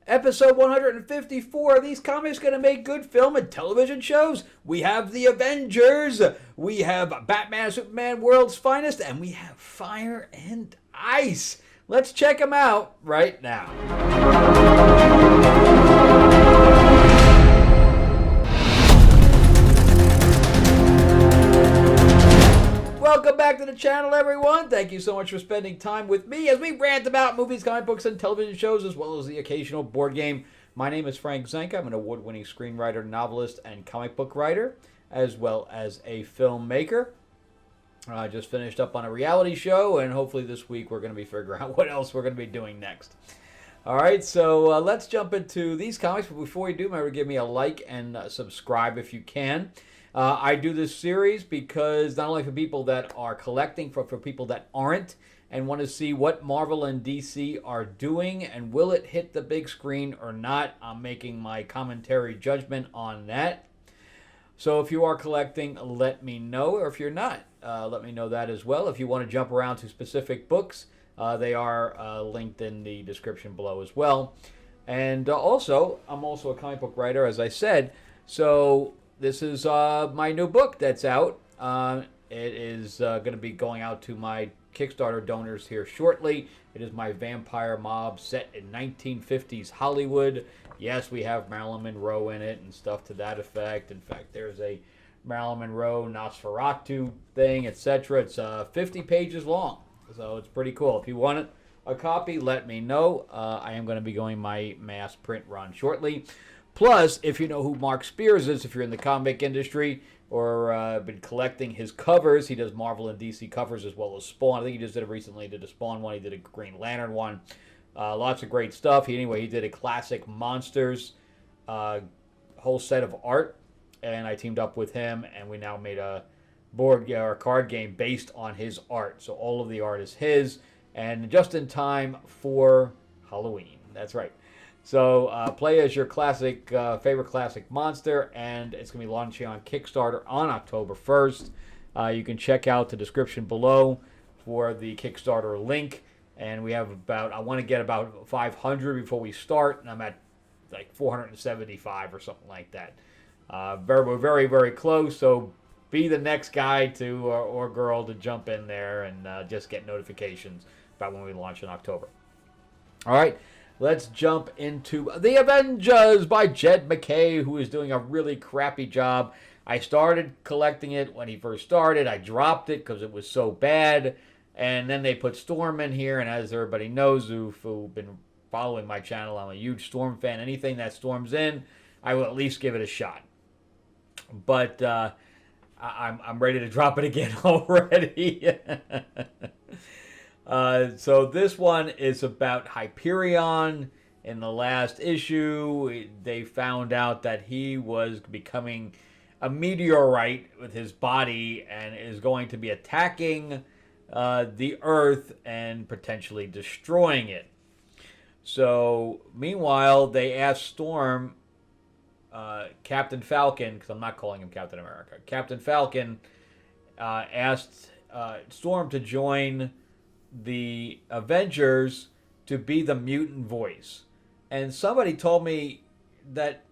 Episode 154. Are these comics going to make good film and television shows? We have the Avengers. We have Batman, Superman, World's Finest. And we have Fire and Ice. Let's check them out right now. Welcome back to the channel, everyone. Thank you so much for spending time with me as we rant about movies, comic books, and television shows, as well as the occasional board game. My name is Frank Zanca. I'm an award-winning screenwriter, novelist, and comic book writer, as well as a filmmaker. I just finished up on a reality show, and hopefully this week we're going to be figuring out what else we're going to be doing next. All right, so let's jump into these comics. But before we do, remember to give me a like and subscribe if you can. I do this series because not only for people that are collecting, but for people that aren't and want to see what Marvel and DC are doing and will it hit the big screen or not. I'm making my commentary judgment on that. So if you are collecting, let me know. Or if you're not, let me know that as well. If you want to jump around to specific books, they are linked in the description below as well. And also, I'm also a comic book writer, as I said. So this is my new book that's out. It is going to be going out to my Kickstarter donors here shortly. It is my vampire mob set in 1950s Hollywood. Yes, we have Marilyn Monroe in it and stuff to that effect. In fact, there's a Marilyn Monroe Nosferatu thing, etc. It's 50 pages long, so it's pretty cool. If you want a copy, let me know. I am going to be going my mass print run shortly. Plus, if you know who Mark Spears is, if you're in the comic industry or been collecting his covers, he does Marvel and DC covers as well as Spawn. I think he just did it recently. He did a Spawn one. He did a Green Lantern one. Lots of great stuff. He did a classic Monsters whole set of art, and I teamed up with him, and we now made a board or card game based on his art. So all of the art is his, and just in time for Halloween. That's right. So play as your classic, favorite classic monster, and it's going to be launching on Kickstarter on October 1st. You can check out the description below for the Kickstarter link. And we have I want to get about 500 before we start, and I'm at like 475 or something like that. We're very, very close, so be the next guy to or girl to jump in there and just get notifications about when we launch in October. All right. Let's jump into The Avengers by Jed MacKay, who is doing a really crappy job. I started collecting it when he first started. I dropped it because it was so bad. And then they put Storm in here. And as everybody knows who've been following my channel, I'm a huge Storm fan. Anything that Storm's in, I will at least give it a shot. But I'm ready to drop it again already. So this one is about Hyperion. In the last issue, they found out that he was becoming a meteorite with his body and is going to be attacking the Earth and potentially destroying it. So meanwhile, they asked Storm, Captain Falcon, because I'm not calling him Captain America, Captain Falcon asked Storm to join the Avengers to be the mutant voice. And somebody told me that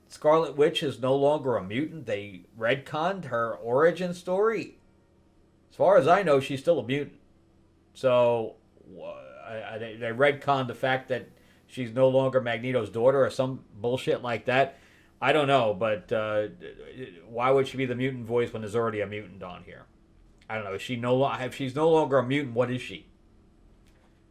Scarlet Witch is no longer a mutant. They retconned her origin story. As far as I know, she's still a mutant. So they retconned the fact that she's no longer Magneto's daughter or some bullshit like that. I don't know, but why would she be the mutant voice when there's already a mutant on here? I don't know. If she's no longer a mutant, what is she?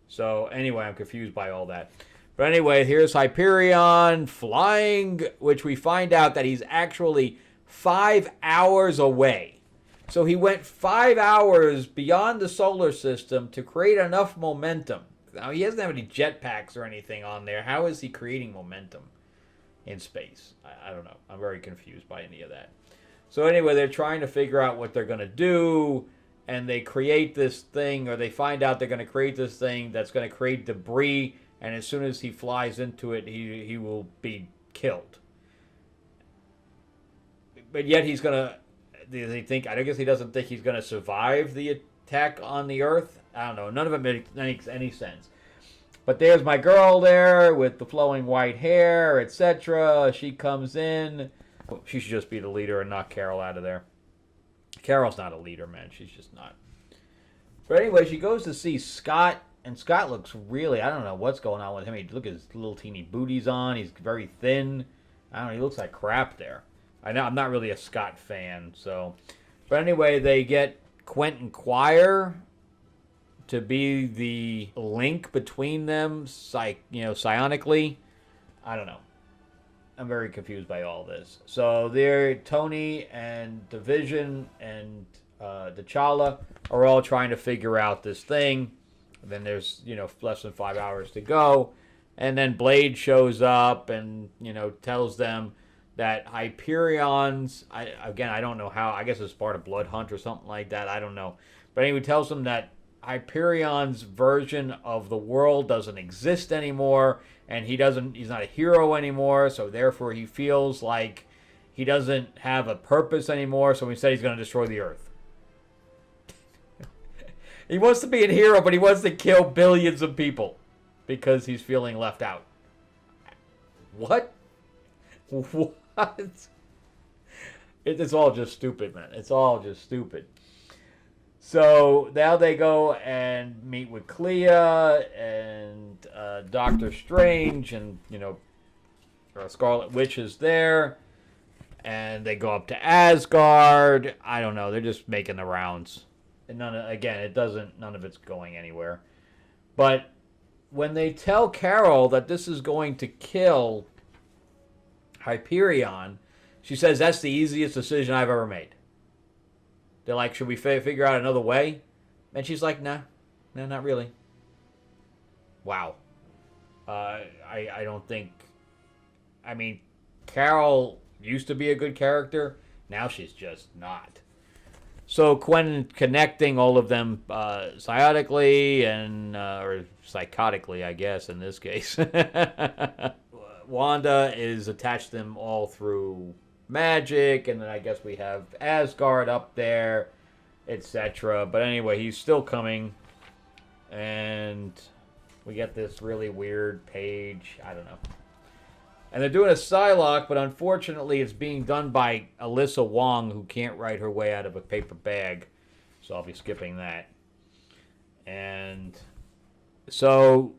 So anyway, I'm confused by all that. But anyway, here's Hyperion flying, which we find out that he's actually 5 hours away. So he went 5 hours beyond the solar system to create enough momentum. Now, he doesn't have any jetpacks or anything on there. How is he creating momentum in space? I don't know. I'm very confused by any of that. So anyway, they're trying to figure out what they're going to do. And they create this thing, or they find out they're going to create this thing that's going to create debris, and as soon as he flies into it, he will be killed. But yet he's going to, I guess he doesn't think he's going to survive the attack on the Earth. I don't know. None of it makes any sense. But there's my girl there with the flowing white hair, etc. She comes in. She should just be the leader and knock Carol out of there. Carol's not a leader, man. She's just not. But anyway, she goes to see Scott, and Scott looks really, I don't know what's going on with him. Look at his little teeny booties on. He's very thin. I don't know, he looks like crap there. I know I'm not really a Scott fan, so. But anyway, they get Quentin Quire to be the link between them, psionically. I don't know. I'm very confused by all this. So there, Tony and Division and T'Challa are all trying to figure out this thing. Then there's, less than 5 hours to go. And then Blade shows up and, tells them that Hyperion's, I don't know how, I guess it's part of Blood Hunt or something like that. I don't know. But anyway, tells them that Hyperion's version of the world doesn't exist anymore, and he's not a hero anymore, so therefore he feels like he doesn't have a purpose anymore, so instead he's going to destroy the Earth. He wants to be a hero, but he wants to kill billions of people because he's feeling left out. What? What? It's all just stupid, man. It's all just stupid. So now they go and meet with Clea and Doctor Strange, and Scarlet Witch is there, and they go up to Asgard. I don't know. They're just making the rounds. And none of it's going anywhere. But when they tell Carol that this is going to kill Hyperion, she says that's the easiest decision I've ever made. They're like, should we figure out another way? And she's like, nah, not really. Wow. I don't think... I mean, Carol used to be a good character. Now she's just not. So Quentin connecting all of them psionically and or psychotically, I guess, in this case. Wanda is attached to them all through magic, and then I guess we have Asgard up there, etc. But anyway, he's still coming, and we get this really weird page. I don't know. And they're doing a Psylocke, but unfortunately it's being done by Alyssa Wong, who can't write her way out of a paper bag. So I'll be skipping that. And so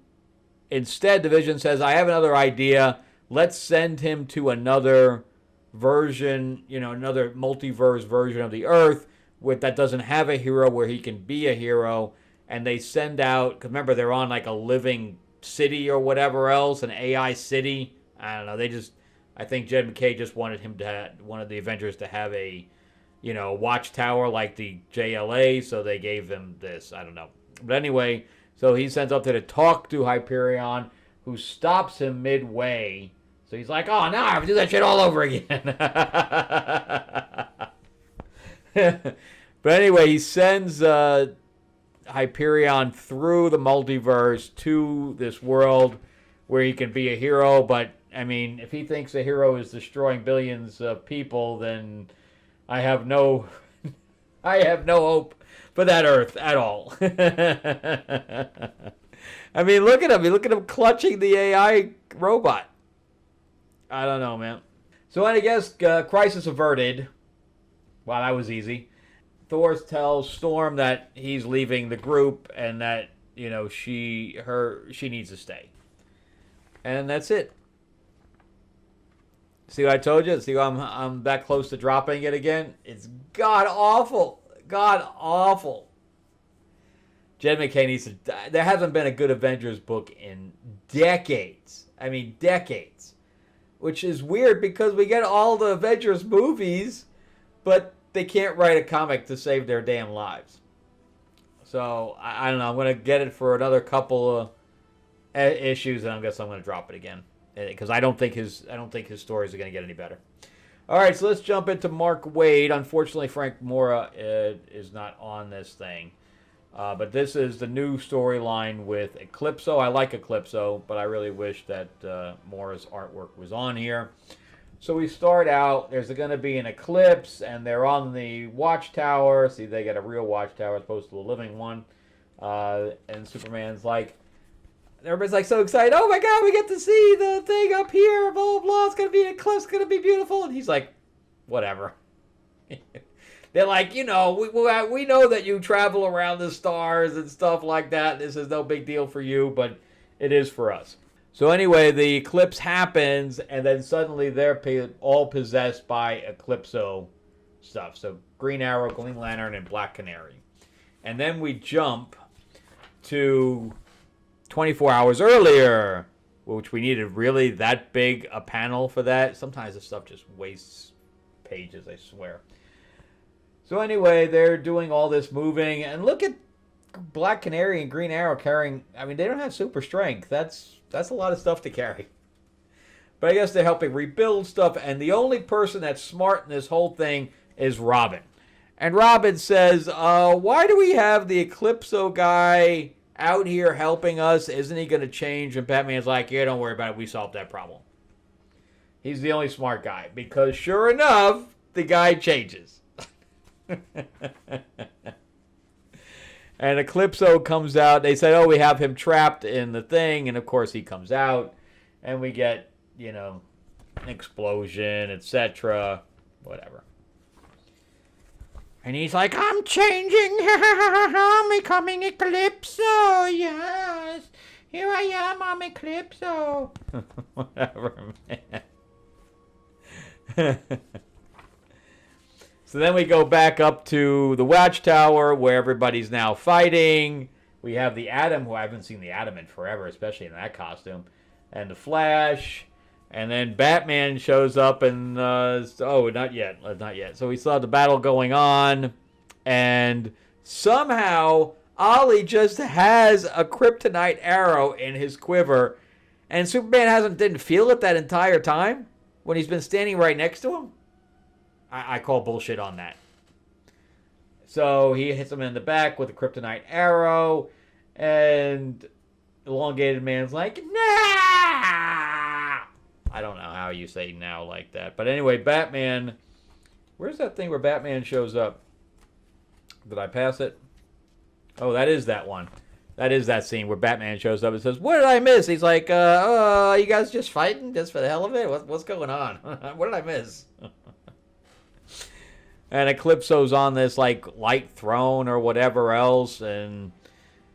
instead, Division says, I have another idea. Let's send him to another version, another multiverse version of the Earth that doesn't have a hero where he can be a hero. And they send out, because remember, they're on like a living city or whatever else, an AI city. I don't know. I think Jed McKay just wanted the Avengers to have a, watchtower like the JLA, so they gave them this. I don't know. But anyway, so he sends up there to talk to Hyperion, who stops him midway. So he's like, oh, now I have to do that shit all over again. But anyway, he sends Hyperion through the multiverse to this world where he can be a hero, but I mean, if he thinks a hero is destroying billions of people, then I have no hope for that Earth at all. I mean, look at him. Look at him clutching the AI robot. I don't know, man. So I guess crisis averted. Wow, that was easy. Thor tells Storm that he's leaving the group and that she needs to stay. And that's it. See what I told you? See I'm that close to dropping it again? It's god awful. God awful. Jed McKay needs to... There hasn't been a good Avengers book in decades. I mean, decades. Which is weird because we get all the Avengers movies, but they can't write a comic to save their damn lives. So, I don't know. I'm going to get it for another couple of issues, and I guess I'm going to drop it again. Because I don't think his stories are going to get any better. All right, so let's jump into Mark Waid. Unfortunately, Frank Mora is not on this thing. But this is the new storyline with Eclipso. I like Eclipso, but I really wish that Mora's artwork was on here. So we start out, there's going to be an eclipse, and they're on the watchtower. See, they got a real watchtower as opposed to a living one. And Superman's like, Everybody's like so excited. Oh my God, we get to see the thing up here. Blah, blah, blah. It's going to be an eclipse. It's going to be beautiful. And he's like, whatever. They're like, we know that you travel around the stars and stuff like that. This is no big deal for you, but it is for us. So anyway, the eclipse happens, and then suddenly they're all possessed by Eclipso stuff. So Green Arrow, Green Lantern, and Black Canary. And then we jump to 24 hours earlier, which we needed really that big a panel for that. Sometimes this stuff just wastes pages, I swear. So anyway, they're doing all this moving, and look at Black Canary and Green Arrow carrying. I mean, they don't have super strength. That's a lot of stuff to carry. But I guess they're helping rebuild stuff, and the only person that's smart in this whole thing is Robin. And Robin says, why do we have the Eclipso guy out here helping us? Isn't he going to change? And Batman's like, yeah, don't worry about it. We solved that problem. He's the only smart guy, because sure enough, the guy changes. And Eclipso comes out. They said, we have him trapped in the thing. And, of course, he comes out. And we get, an explosion, etc. Whatever. And he's like, I'm changing. I'm becoming Eclipso. Yes. Here I am. I'm Eclipso. Whatever, man. So then we go back up to the Watchtower where everybody's now fighting. We have the Atom, who I haven't seen the Atom in forever, especially in that costume, and the Flash. And then Batman shows up and, not yet. So we saw the battle going on, and somehow Ollie just has a kryptonite arrow in his quiver, and Superman didn't feel it that entire time when he's been standing right next to him. I call bullshit on that. So he hits him in the back with a kryptonite arrow, and Elongated Man's like, nah! I don't know how you say now like that. But anyway, Batman, where's that thing where Batman shows up? Did I pass it? Oh, that is that one. That is that scene where Batman shows up and says, what did I miss? He's like, you guys just fighting just for the hell of it? What's going on? What did I miss? And Eclipso's on this, light throne or whatever else. And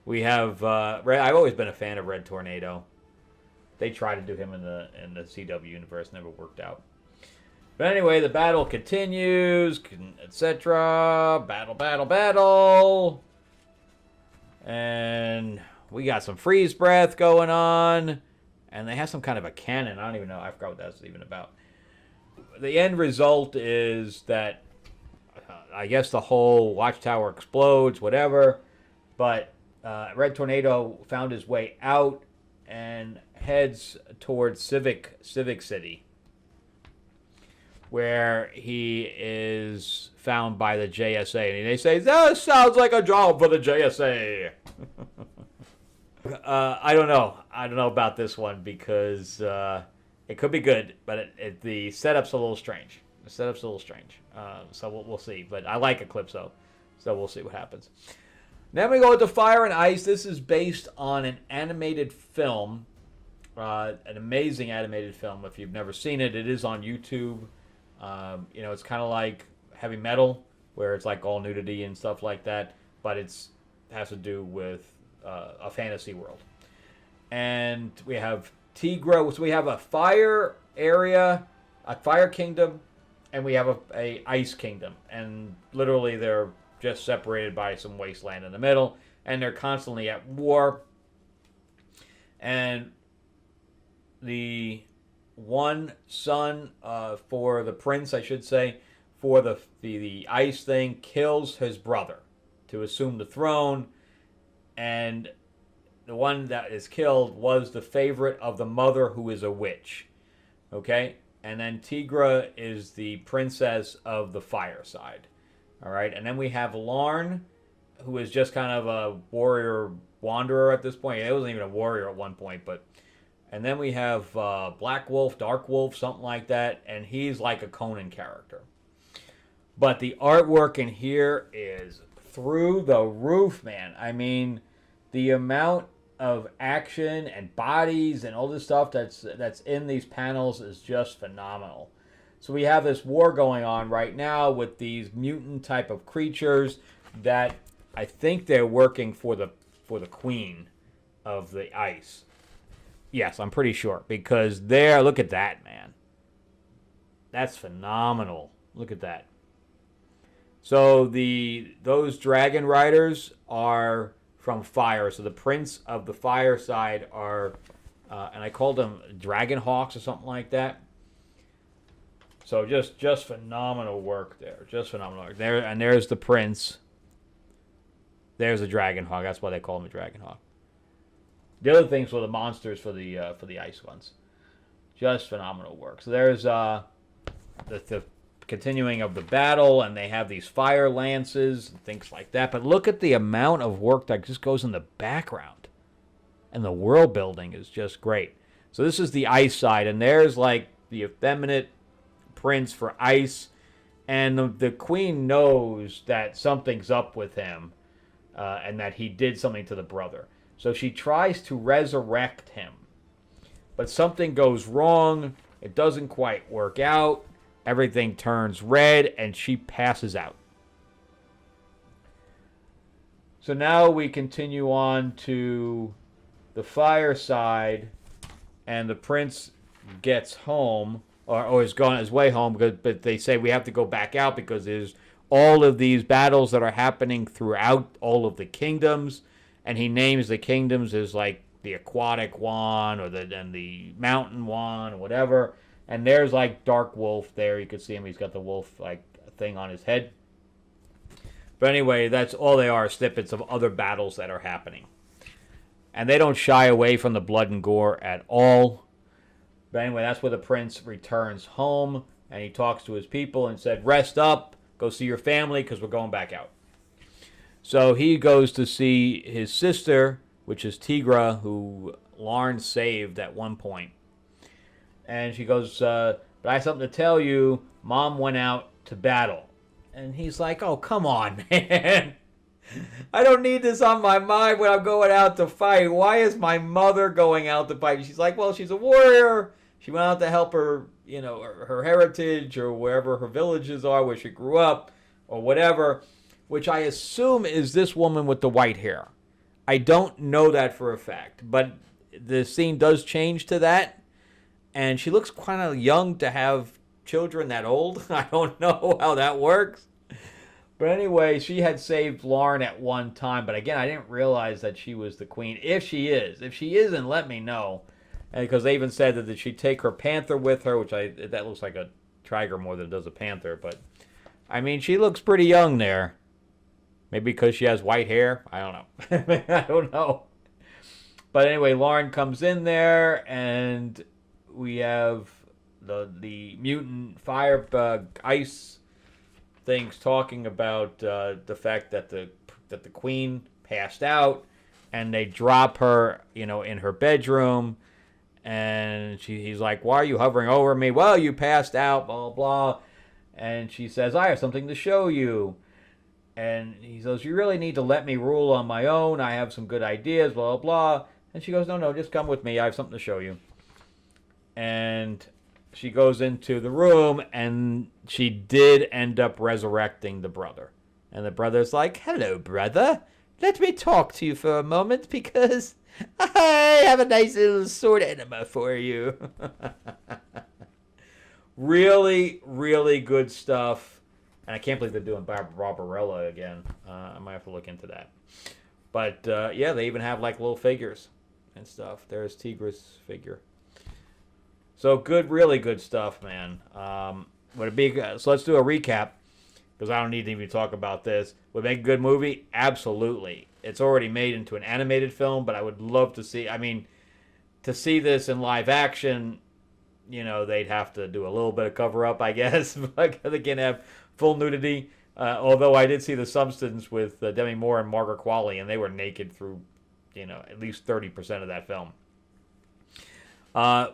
we have... I've always been a fan of Red Tornado. They tried to do him in the CW universe. Never worked out. But anyway, the battle continues, etc. Battle. And we got some freeze breath going on. And they have some kind of a cannon. I don't even know. I forgot what that's even about. The end result is that... I guess the whole Watchtower explodes, whatever. But Red Tornado found his way out and heads towards Civic City, where he is found by the JSA. And they say, that sounds like a job for the JSA. I don't know. I don't know about this one because it could be good, but the setup's a little strange. So we'll see. But I like Eclipso, so we'll see what happens. Then we go to Fire and Ice. This is based on an animated film, an amazing animated film. If you've never seen it, it is on YouTube. It's kind of like Heavy Metal, where it's like all nudity and stuff like that, but it has to do with a fantasy world. And we have Tigra. So we have a fire area, a fire kingdom, and we have a ice kingdom. And literally they're just separated by some wasteland in the middle, and they're constantly at war. And the one son for the prince, I should say, for the ice thing, kills his brother to assume the throne, and the one that is killed was the favorite of the mother, who is a witch. Okay? And then Tigra is the princess of the fire side. All right? And then we have Larn, who is just kind of a warrior wanderer at this point. He wasn't even a warrior at one point, but... And then we have Black Wolf, Dark Wolf, something like that, and he's like a Conan character. But the artwork in here is through the roof, man. I mean, the amount of action and bodies and all this stuff that's in these panels is just phenomenal. So we have this war going on right now with these mutant type of creatures that I think they're working for the queen of the ice. Yes, I'm pretty sure, because there, look at that, man. That's phenomenal. Look at that. So those dragon riders are from fire. So the prince of the fire side are, and I called them dragon hawks or something like that. So just phenomenal work there. Just phenomenal work there. And there's the prince. There's a dragon hawk. That's why they call him a dragon hawk. The other things were the monsters for the ice ones. Just phenomenal work. So there's the continuing of the battle, and they have these fire lances and things like that. But look at the amount of work that just goes in the background. And the world building is just great. So this is the ice side, and there's like the effeminate prince for ice, and the queen knows that something's up with him, and that he did something to the brother. So she tries to resurrect him, but something goes wrong. It doesn't quite work out. Everything turns red, and she passes out. So now we continue on to the fireside, and the prince gets home, or is gone his way home, but they say we have to go back out because there's all of these battles that are happening throughout all of the kingdoms, and he names the kingdoms as like the aquatic one or the mountain one or whatever. And there's like Dark Wolf there. You can see him. He's got the wolf like thing on his head. But anyway, that's all they are, snippets of other battles that are happening. And they don't shy away from the blood and gore at all. But anyway, that's where the prince returns home, and he talks to his people and said, rest up, go see your family, because we're going back out. So he goes to see his sister, which is Tigra, who Lauren saved at one point. And she goes, but I have something to tell you. Mom went out to battle. And he's like, oh, come on, man. I don't need this on my mind when I'm going out to fight. Why is my mother going out to fight? She's like, well, she's a warrior. She went out to help her, her heritage or wherever her villages are, where she grew up or whatever, which I assume is this woman with the white hair. I don't know that for a fact, but the scene does change to that. And she looks kind of young to have children that old. I don't know how that works. But anyway, she had saved Lauren at one time. But again, I didn't realize that she was the queen. If she is. If she isn't, let me know. And because they even said that she'd take her panther with her, which that looks like a tiger more than it does a panther. But, I mean, she looks pretty young there. Maybe because she has white hair. I don't know. I don't know. But anyway, Lauren comes in there, and we have the mutant fire ice things talking about the fact that the queen passed out, and they drop her, in her bedroom, and he's like, why are you hovering over me? Well, you passed out, blah, blah, blah. And she says, I have something to show you. And he says, you really need to let me rule on my own. I have some good ideas, blah, blah, blah. And she goes, no, just come with me. I have something to show you. And she goes into the room, and she did end up resurrecting the brother. And the brother's like, hello, brother. Let me talk to you for a moment, because I have a nice little sword enema for you. Really, really good stuff. And I can't believe they're doing Barbarella again. I might have to look into that. But, yeah, they even have, like, little figures and stuff. There's Tigra's figure. So good, really good stuff, man. Would it be? So let's do a recap, because I don't need to even talk about this. Would it make a good movie? Absolutely. It's already made into an animated film, but I would love to see. I mean, to see this in live action, they'd have to do a little bit of cover up, I guess. But they can't have full nudity. Although I did see The Substance with Demi Moore and Margaret Qualley, and they were naked through, at least 30% of that film.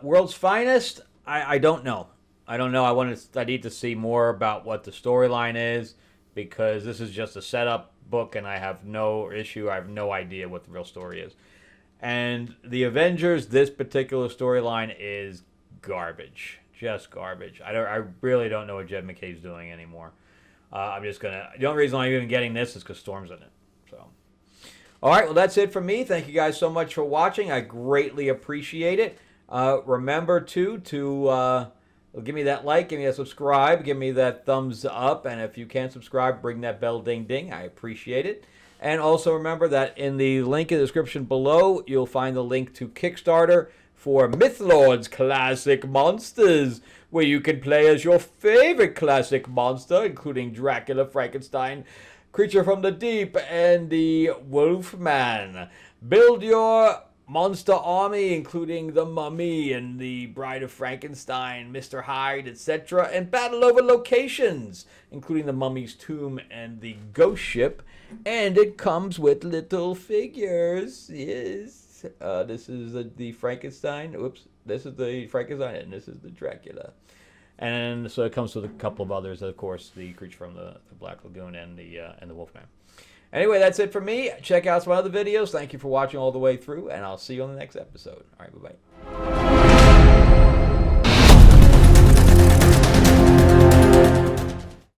World's Finest, I don't know. I don't know. I need to see more about what the storyline is, because this is just a setup book, and I have no issue. I have no idea what the real story is. And the Avengers, this particular storyline is garbage. Just garbage. I really don't know what Jed McKay's doing anymore. I'm just going to... The only reason I'm even getting this is because Storm's in it. So, all right, well, that's it for me. Thank you guys so much for watching. I greatly appreciate it. Remember, too, to give me that like, give me that subscribe, give me that thumbs up. And if you can't subscribe, bring that bell ding-ding. I appreciate it. And also remember that in the link in the description below, you'll find the link to Kickstarter for Mythlord's Classic Monsters, where you can play as your favorite classic monster, including Dracula, Frankenstein, Creature from the Deep, and the Wolfman. Build your monster army, including the Mummy and the Bride of Frankenstein, Mr. Hyde, etc., and battle over locations, including the Mummy's tomb and the ghost ship. And it comes with little figures. Yes. This is the Frankenstein. Oops. This is the Frankenstein, and this is the Dracula. And so it comes with a couple of others, of course, the Creature from the Black Lagoon and the Wolfman. Anyway, that's it for me. Check out some other videos. Thank you for watching all the way through, and I'll see you on the next episode. All right, bye-bye.